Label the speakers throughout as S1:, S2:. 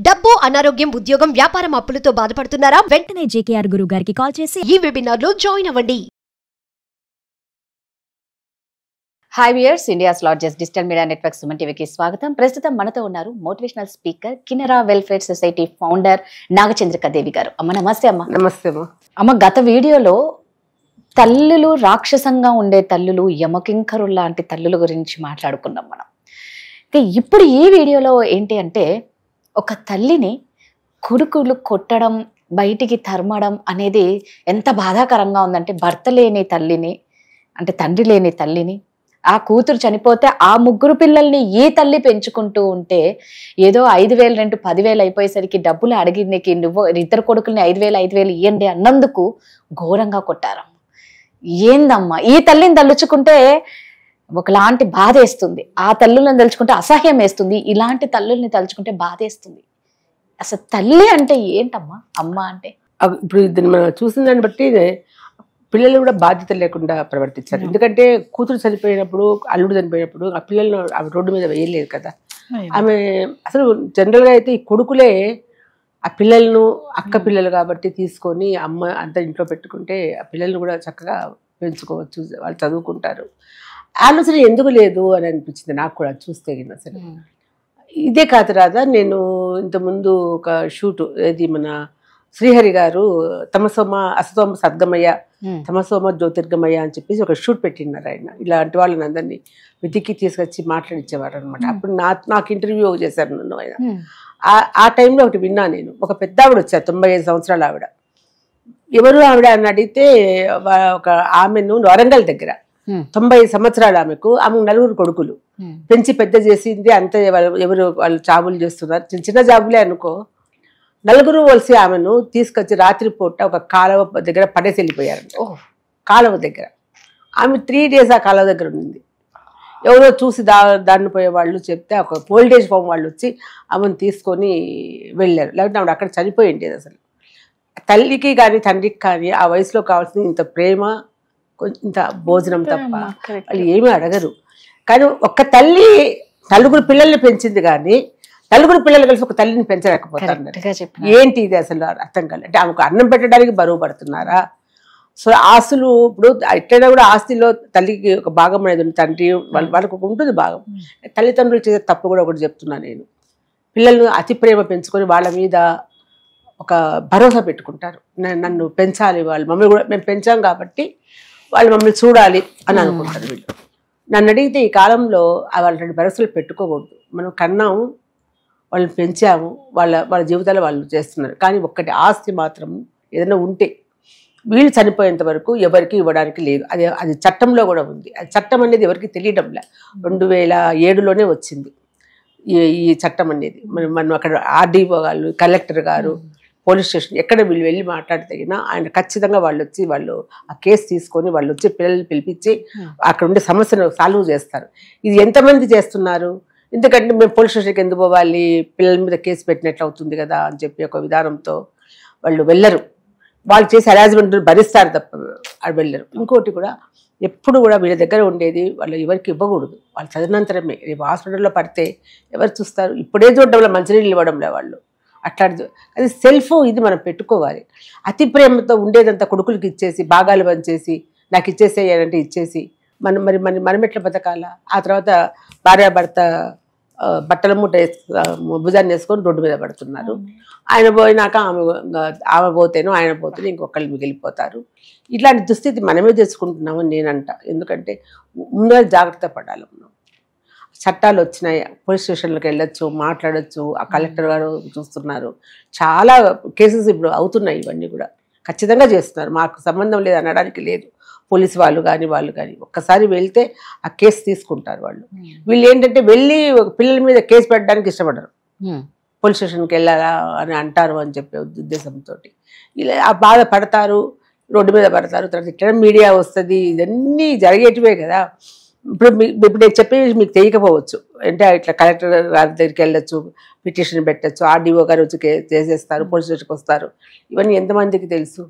S1: డబ్బు, అనారోగ్యం, ఉద్యోగం, వ్యాపారం అప్పులతో బాధపడుతున్నారా?
S2: వెంటనే జేకేఆర్ గురువు గారికి కాల్ చేసి
S1: ఈ వెబినార్ లో జాయిన్ అవ్వండి.
S3: Hi viewers, India's largest digital media network Suman టీవీకి స్వాగతం. ప్రస్తుతం మనతో ఉన్నారు motivational speaker, Kinnera welfare society founder Nagachandrika Devi garu. అమ్మ నమస్తే. అమ్మ
S4: నమస్తే అమ్మ.
S3: అమ్మ, గత వీడియోలో తల్లులు రాక్షసంగా ఉండే తల్లులు, యమకింకరుల లాంటి తల్లుల గురించి మాట్లాడుకున్నాం మనం. ఇప్పుడు ఈ వీడియోలో ఏంటి అంటే, ఒక తల్లిని కొడుకులు కొట్టడం, బయటికి తరమడం అనేది ఎంత బాధాకరంగా ఉందంటే, భర్త లేని తల్లిని, అంటే తండ్రి లేని తల్లిని, ఆ కూతురు చనిపోతే ఆ ముగ్గురు పిల్లల్ని ఈ తల్లి పెంచుకుంటూ ఉంటే, ఏదో 5,000 రెంట్ 10,000 అయిపోయేసరికి డబ్బులు అడిగినకి నువ్వు ఇద్దరు కొడుకుల్ని 5,000 ఇవ్వండి అన్నందుకు ఘోరంగా కొట్టారమ్మ. ఏందమ్మా, ఈ తల్లిని తలుచుకుంటే ఒకలాంటి బాధ వేస్తుంది, ఆ తల్లులను తలుచుకుంటే అసహ్యం వేస్తుంది, ఇలాంటి తల్లుల్ని తలుచుకుంటే బాధ వేస్తుంది. అసలు తల్లి అంటే ఏంటమ్మా, అమ్మ అంటే?
S4: ఇప్పుడు దీన్ని మనం చూసిన దాన్ని బట్టి పిల్లలు కూడా బాధ్యత లేకుండా ప్రవర్తించారు. ఎందుకంటే కూతురు చనిపోయినప్పుడు, అల్లుడు చనిపోయినప్పుడు ఆ పిల్లలను ఆమె రోడ్డు మీద వేయలేదు కదా. ఆమె అసలు జనరల్గా అయితే ఈ కొడుకులే ఆ పిల్లలను, అక్క పిల్లలు కాబట్టి తీసుకొని అమ్మ అంతా ఇంట్లో పెట్టుకుంటే ఆ పిల్లల్ని కూడా చక్కగా పెంచుకోవచ్చు, వాళ్ళు చదువుకుంటారు. ఆలోచన ఎందుకు లేదు అని అనిపించింది నాకు కూడా చూస్తే. అసలు ఇదే కాదు రాదా, నేను ఇంతకుముందు ఒక షూట్, ఇది మన శ్రీహరి గారు తమసోమ అసతోమ సద్గమయ్య, తమసోమ జ్యోతిర్గమయ్య అని చెప్పేసి ఒక షూట్ పెట్టినారు. ఆయన ఇలాంటి వాళ్ళని అందరినీ వెతికి తీసుకొచ్చి మాట్లాడించేవారు అనమాట. అప్పుడు నాకు ఇంటర్వ్యూ చేశారు నన్ను ఆయన. ఆ టైంలో ఒకటి విన్నా నేను. ఒక పెద్ద ఆవిడ వచ్చారు, 95 సంవత్సరాల ఆవిడ. ఎవరు ఆవిడ అని అడిగితే, ఒక ఆమెను వరంగల్ దగ్గర 90 సంవత్సరాలు ఆమెకు 4 కొడుకులు పెంచి పెద్ద చేసింది. అంతే వాళ్ళు జాబులు చేస్తున్నారు, చిన్న చిన్న జాబులే అనుకో. 4 కలిసి ఆమెను తీసుకొచ్చి రాత్రిపూట ఒక కాలువ దగ్గర పడేసి వెళ్ళిపోయారు. కాలువ దగ్గర ఆమె 3 days ఆ కాలువ దగ్గర ఉంది. ఎవరో చూసి దాన్ని పోయే వాళ్ళు చెప్తే ఒక ఓల్డేజ్ హోమ్ వాళ్ళు వచ్చి ఆమెను తీసుకొని వెళ్ళారు. లేకపోతే ఆవిడ అక్కడ చనిపోయి ఉండేది. అసలు తల్లికి కానీ తండ్రికి కానీ ఆ వయసులో కావాల్సిన ఇంత ప్రేమ, ఇంత భోజనం తప్ప వాళ్ళు ఏమీ అడగరు. కానీ ఒక్క తల్లి 4 పిల్లల్ని పెంచింది, కానీ 4 పిల్లలు కలిసి ఒక తల్లిని పెంచలేకపోతారు. ఏంటి ఇది అసలు అర్థం కాలేదు. అంటే ఆమెకు అన్నం పెట్టడానికి బరువు పడుతున్నారా? సో ఆస్తులు, ఇప్పుడు ఎట్లయినా కూడా ఆస్తిలో తల్లికి ఒక భాగం అనేది ఉంది, తండ్రి వాళ్ళకు ఉంటుంది భాగం. తల్లిదండ్రులు చేసే తప్పు కూడా ఒకటి చెప్తున్నా నేను. పిల్లలను అతి ప్రేమ పెంచుకొని వాళ్ళ మీద ఒక భరోసా పెట్టుకుంటారు. నన్ను పెంచాలి వాళ్ళు, మమ్మల్ని కూడా మేము పెంచాం కాబట్టి వాళ్ళు మమ్మల్ని చూడాలి అని అనుకుంటారు వీళ్ళు. నన్ను అడిగితే ఈ కాలంలో వాళ్ళ భరోసాలు పెట్టుకోకూడదు. మనం కన్నాము, వాళ్ళని పెంచాము, వాళ్ళ జీవితాలు వాళ్ళు చేస్తున్నారు. కానీ ఒక్కటి, ఆస్తి మాత్రం ఏదైనా ఉంటే వీళ్ళు చనిపోయేంత వరకు ఎవరికి ఇవ్వడానికి లేదు. అది చట్టంలో కూడా ఉంది. అది చట్టం అనేది ఎవరికి తెలియడంలే. 2007లోనే వచ్చింది ఈ చట్టం అనేది. మనం అక్కడ ఆర్డీఓ వాళ్ళు, కలెక్టర్ గారు, పోలీస్ స్టేషన్ ఎక్కడ వీళ్ళు వెళ్ళి మాట్లాడితేగినా ఆయన ఖచ్చితంగా వాళ్ళు ఆ కేసు తీసుకొని వాళ్ళు వచ్చి పిల్లల్ని పిలిపించి అక్కడ ఉండే సమస్యను సాల్వ్ చేస్తారు. ఇది ఎంతమంది చేస్తున్నారు? ఎందుకంటే మేము పోలీస్ స్టేషన్కి ఎందుకు పోవాలి, పిల్లల మీద కేసు పెట్టినట్లు అవుతుంది కదా అని చెప్పి ఒక విధానంతో వాళ్ళు వెళ్ళరు. వాళ్ళు చేసే హెరాస్మెంట్ భరిస్తారు తప్ప వాళ్ళు వెళ్ళరు. ఇంకోటి కూడా, ఎప్పుడు కూడా వీళ్ళ దగ్గర ఉండేది వాళ్ళు ఎవరికి ఇవ్వకూడదు. వాళ్ళు చదివినంతరమే. రేపు హాస్పిటల్లో పడితే ఎవరు చూస్తారు? ఇప్పుడే చూడడంలో మంచినీళ్ళు ఇవ్వడంలే వాళ్ళు. అట్లాంటిది అది సెల్ఫ్, ఇది మనం పెట్టుకోవాలి. అతి ప్రేమతో ఉండేదంతా కొడుకులకి ఇచ్చేసి, భాగాలు పంచేసి, నాకు ఇచ్చేసేయాలంటే ఇచ్చేసి మనం ఎట్లా బతకాలా? ఆ తర్వాత భార్యాభర్త బట్టల మూట భుజాన్ని వేసుకొని రోడ్డు మీద పడుతున్నారు. ఆయన పోయినాక ఆమె పోతేనో ఆయన పోతేనో ఇంకొకళ్ళు మిగిలిపోతారు. ఇట్లాంటి దుస్థితి మనమే తెచ్చుకుంటున్నామని నేనంట. ఎందుకంటే ముందుగా జాగ్రత్త పడాలి మనం. చట్టాలు వచ్చినాయి, పోలీస్ స్టేషన్లకు వెళ్ళొచ్చు, మాట్లాడచ్చు. ఆ కలెక్టర్ గారు చూస్తున్నారు. చాలా కేసెస్ ఇప్పుడు అవుతున్నాయి. ఇవన్నీ కూడా ఖచ్చితంగా చేస్తున్నారు. మాకు సంబంధం లేదు అనడానికి లేదు. పోలీసు వాళ్ళు కానీ ఒక్కసారి వెళ్తే ఆ కేసు తీసుకుంటారు వాళ్ళు. వీళ్ళు ఏంటంటే వెళ్ళి పిల్లల మీద కేసు పెట్టడానికి ఇష్టపడరు. పోలీస్ స్టేషన్కి వెళ్ళాలా అని అంటారు అని చెప్పే ఉద్దేశంతో ఇలా ఆ బాధ పడతారు, రోడ్డు మీద పడతారు. తర్వాత ఇట్లా మీడియా వస్తుంది, ఇవన్నీ జరిగేటివే కదా. ఇప్పుడు నేను చెప్పేది మీకు తెలియకపోవచ్చు. అంటే ఇట్లా కలెక్టర్ గారి దగ్గరికి వెళ్ళొచ్చు, పిటిషన్ పెట్టచ్చు, ఆర్డీఓ గారు వచ్చి చేసేస్తారు, పోలీస్ స్టేషన్కి వస్తారు. ఇవన్నీ ఎంతమందికి తెలుసు?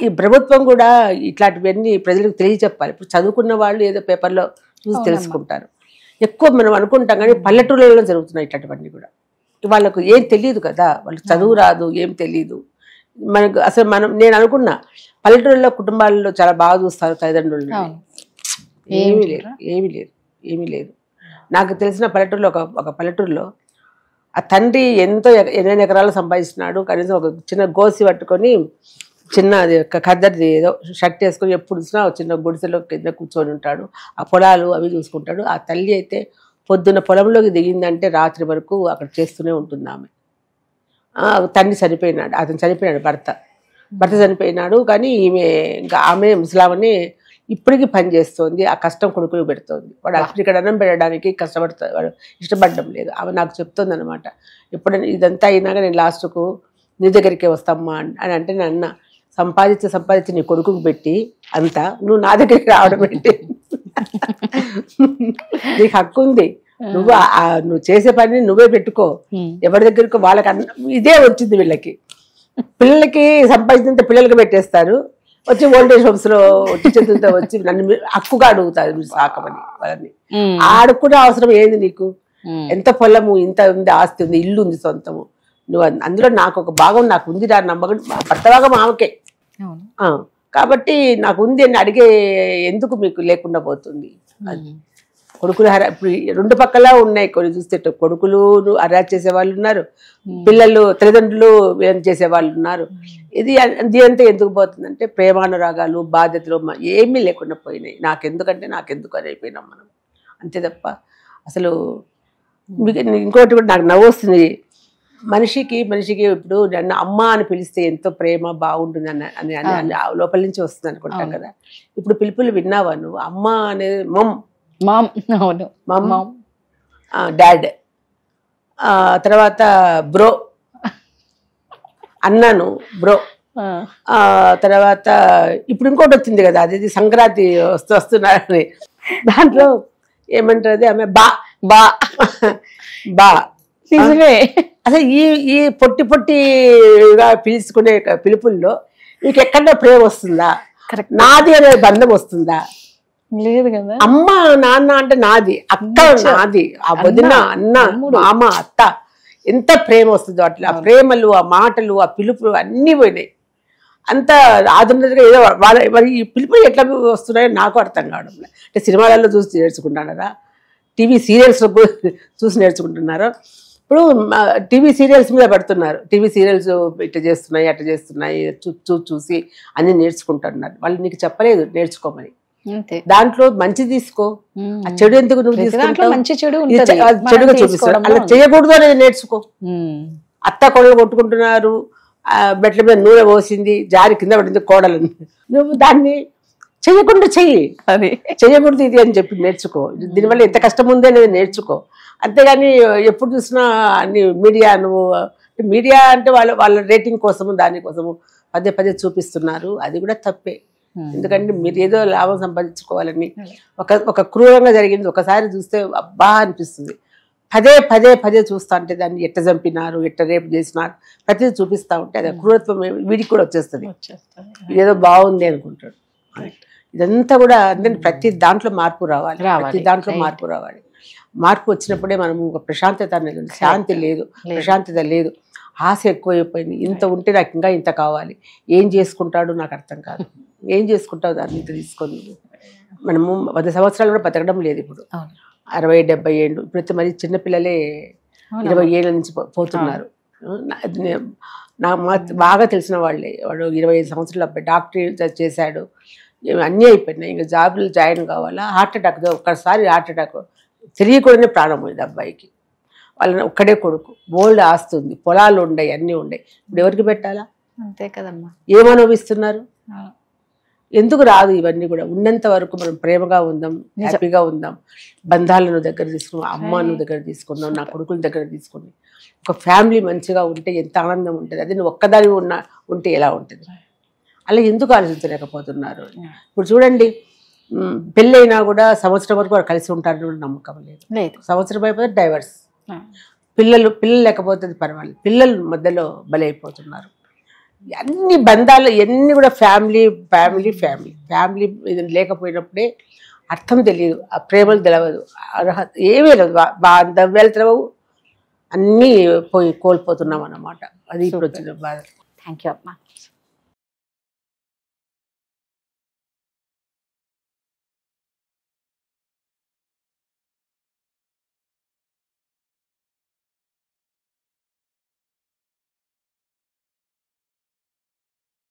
S4: ఈ ప్రభుత్వం కూడా ఇట్లాంటివన్నీ ప్రజలకు తెలియచెప్పాలి. ఇప్పుడు చదువుకున్న వాళ్ళు ఏదో పేపర్లో చూసి తెలుసుకుంటారు. ఎక్కువ మనం అనుకుంటాం, కానీ పల్లెటూళ్ళలో జరుగుతున్నాయి ఇట్లాంటివన్నీ కూడా. వాళ్ళకు ఏం తెలియదు కదా, వాళ్ళకి చదువు రాదు, ఏం తెలియదు. మనకు అసలు నేను అనుకున్నా పల్లెటూరులో కుటుంబాలలో చాలా బాగా చూస్తారు తల్లిదండ్రులు. ఏమీ లేదు. నాకు తెలిసిన పల్లెటూరులో ఒక పల్లెటూరులో ఆ తండ్రి ఎంతో 8 ఎకరాలు సంపాదిస్తున్నాడు. కనీసం ఒక చిన్న గోసి పట్టుకొని చిన్న అది ఖద్దరిది ఏదో షర్ట్ వేసుకొని ఎప్పుడు చూసినా చిన్న గుడిసెలో కింద కూర్చొని ఉంటాడు. ఆ పొలాలు అవి చూసుకుంటాడు. ఆ తల్లి అయితే పొద్దున్న పొలంలోకి దిగిందంటే రాత్రి వరకు అక్కడ చేస్తూనే ఉంటుంది ఆమె. తండ్రి చనిపోయినాడు, అతను చనిపోయినాడు, భర్త చనిపోయినాడు. కానీ ఆమె ముసలామని ఇప్పటికీ పని చేస్తోంది. ఆ కష్టం కొడుకులు పెడుతోంది. వాడు ఇక్కడ అన్నం పెట్టడానికి వాడు ఇష్టపడడం లేదు. ఆమె నాకు చెప్తోంది అనమాట. ఎప్పుడైనా ఇదంతా అయినాక నేను లాస్ట్కు నీ దగ్గరికే వస్తామ్మా అని అంటే, నన్న సంపాదించి నీ కొడుకుకు పెట్టి అంతా నువ్వు నా దగ్గరికి రావడం పెట్టి నీకు హక్కు ఉంది, నువ్వు చేసే పని నువ్వే పెట్టుకో, ఎవరి దగ్గరకు వాళ్ళకి ఇదే వచ్చింది. పిల్లలకి సంపాదించినంత పిల్లలకి పెట్టేస్తారు, వచ్చి ఓల్డేజ్ హోమ్స్ లో వచ్చి చేతులతో వచ్చి నన్ను హక్కుగా అడుగుతారు మీరు సాకమని. వాళ్ళని ఆడుకునే అవసరం ఏంది నీకు? ఎంత పొలము, ఇంత ఉంది, ఆస్తి ఉంది, ఇల్లు ఉంది సొంతము, నువ్వు అందులో నాకు ఒక భాగం నాకు ఉంది రా నమ్మకం, భర్త భాగం ఆమెకే. కాబట్టి నాకు ఉంది అని అడిగే ఎందుకు మీకు లేకుండా పోతుంది? కొడుకులు ఇప్పుడు 2 పక్కలా ఉన్నాయి. కొన్ని చూస్తే కొడుకులు హరాజ్ చేసే వాళ్ళు ఉన్నారు, పిల్లలు తల్లిదండ్రులు చేసే వాళ్ళు ఉన్నారు. ఇది అంతా ఎందుకు పోతుందంటే ప్రేమానురాగాలు, బాధ్యతలు ఏమీ లేకుండా పోయినాయి. నాకెందుకంటే నాకెందుకు అని అయిపోయినాం మనం, అంతే తప్ప. అసలు ఇంకోటి కూడా నాకు నవ్వు వస్తుంది. మనిషికి ఇప్పుడు నన్ను అమ్మ అని పిలిస్తే ఎంతో ప్రేమ బాగుంటుంది అని లోపల నుంచి వస్తుంది అనుకుంటాం కదా. ఇప్పుడు పిలుపులు విన్నావా నువ్వు? అమ్మ అనేది మమ్, డాడ్, తర్వాత బ్రో అన్నాను, బ్రో. తర్వాత ఇప్పుడు ఇంకోటి వచ్చింది కదా, అది సంక్రాంతి వస్తున్నారని, దాంట్లో ఏమంటారు ఆమె బా బా బా.
S3: నిజమే.
S4: అసలు ఈ పొట్టిగా పిలుచుకునే పిలుపుల్లో మీకు ఎక్కడో ప్రేమ వస్తుందా? నాది అనే బంధం వస్తుందా?
S3: లేదు కదా.
S4: అమ్మ నాన్న అంటే నాది, అక్క నాది, ఆ వదిన, అన్న, మామ, అత్త, ఎంత ప్రేమ వస్తుందో అట్లా. ఆ ప్రేమలు, ఆ మాటలు, ఆ పిలుపులు అన్నీ పోయినాయి. అంత ఆధునికంగా ఏదో మరి ఈ పిలుపులు ఎట్లా వస్తున్నాయో నాకు అర్థం కావడం. అంటే సినిమాలలో చూసి నేర్చుకుంటున్నారా, టీవీ సీరియల్స్ చూసి నేర్చుకుంటున్నారో? ఇప్పుడు టీవీ సీరియల్స్ మీద పడుతున్నారు. టీవీ సీరియల్స్ ఇట్లా చేస్తున్నాయి, అట్లా చేస్తున్నాయి, చూసి అన్ని నేర్చుకుంటున్నారు. వాళ్ళు నీకు చెప్పలేదు నేర్చుకోమని. దాంట్లో మంచి తీసుకో, ఆ చెడు ఎందుకు నువ్వు తీసుకుంటావు? చెడుగా చూపిస్తావు. అలా చేయకూడదు అనేది నేర్చుకో. అత్త కోడలు కొట్టుకుంటున్నారు, బెట్ల మీద నూనె పోసింది, జారి కింద పడింది కోడలు, నువ్వు దాన్ని చెయ్యకుండా చెయ్యి, అది చెయ్యకూడదు ఇది అని చెప్పి నేర్చుకో. దీనివల్ల ఎంత కష్టం ఉంది అనేది నేర్చుకో. అంతేగాని ఎప్పుడు చూసినా అన్ని మీడియా అంటే వాళ్ళ రేటింగ్ కోసము దానికోసము పదే చూపిస్తున్నారు. అది కూడా తప్పే. ఎందుకంటే మీరు ఏదో లాభం సంపాదించుకోవాలని ఒక క్రూరంగా జరిగింది ఒకసారి చూస్తే అబ్బా అనిపిస్తుంది. పదే చూస్తా ఉంటే దాన్ని ఎట్ట చంపినారు, ఎట్ట రేపు చేసినారు, ప్రతిదీ చూపిస్తా ఉంటే అది క్రూరత్వం వీడికి కూడా వచ్చేస్తుంది. ఏదో బాగుంది అనుకుంటాడు. ఇదంతా కూడా అందుకని ప్రతి దాంట్లో మార్పు రావాలి. మార్పు వచ్చినప్పుడే మనము ఒక ప్రశాంతత అనేది, శాంతి లేదు, ప్రశాంతత లేదు, ఆశ ఎక్కువైపోయింది. ఇంత ఉంటే నాకు ఇంకా ఇంత కావాలి, ఏం చేసుకుంటాడు నాకు అర్థం కాదు. ఏం చేసుకుంటావు దాన్ని ఇంత తీసుకొని? మనము 10 సంవత్సరాలు కూడా బతకడం లేదు ఇప్పుడు, 60-70 ఏళ్ళు. ఇప్పుడైతే మరి చిన్నపిల్లలే 20 ఏళ్ళ నుంచి పోతున్నారు. బాగా తెలిసిన వాళ్ళే, వాడు 25 సంవత్సరాల అబ్బాయి డాక్టర్ చేశాడు, అన్నీ అయిపోయినాయి. ఇంకా జాబులు జాయిన్ కావాలా, హార్ట్ అటాక్, ఒక్కసారి హార్ట్ అటాక్ తెలియకూడనే ప్రాణం పోయింది అబ్బాయికి. వాళ్ళని ఒక్కడే కొడుకు, బోల్డ్ ఆస్తుంది, పొలాలు ఉన్నాయి, అన్నీ ఉన్నాయి. ఇప్పుడు ఎవరికి పెట్టాలా?
S3: అంతే కదమ్మా.
S4: ఏమనుభవిస్తున్నారు? ఎందుకు రాదు ఇవన్నీ కూడా? ఉన్నంత వరకు మనం ప్రేమగా ఉందాం, హ్యాపీగా ఉందాం, బంధాలను దగ్గర తీసుకున్నాం, అమ్మను దగ్గర తీసుకుందాం, నా కొడుకుల దగ్గర తీసుకుని ఒక ఫ్యామిలీ మంచిగా ఉంటే ఎంత ఆనందం ఉంటుంది. అది నువ్వు ఒక్కదాని ఉంటే ఎలా ఉంటుంది? అలా ఎందుకు ఆలోచించలేకపోతున్నారు? ఇప్పుడు చూడండి, పెళ్ళైనా కూడా సంవత్సరం వరకు వారు కలిసి ఉంటారని కూడా నమ్మకం లేదు. సంవత్సరం అయిపోతే డైవర్స్. పిల్లలు లేకపోతే పర్వాలేదు, పిల్లలు మధ్యలో బలైపోతున్నారు. అన్ని బంధాలు ఎన్ని కూడా ఫ్యామిలీ ఇది లేకపోయినప్పుడే అర్థం తెలియదు, ఆ ప్రేమలు తెలవదు, అర్హత ఏమీ లేదు, బాంధవ్యాలు తెలవవు, అన్నీ కోల్పోతున్నాం అన్నమాట. అది ఇప్పుడు వచ్చిన బాధ.
S3: థ్యాంక్ యూ అమ్మా.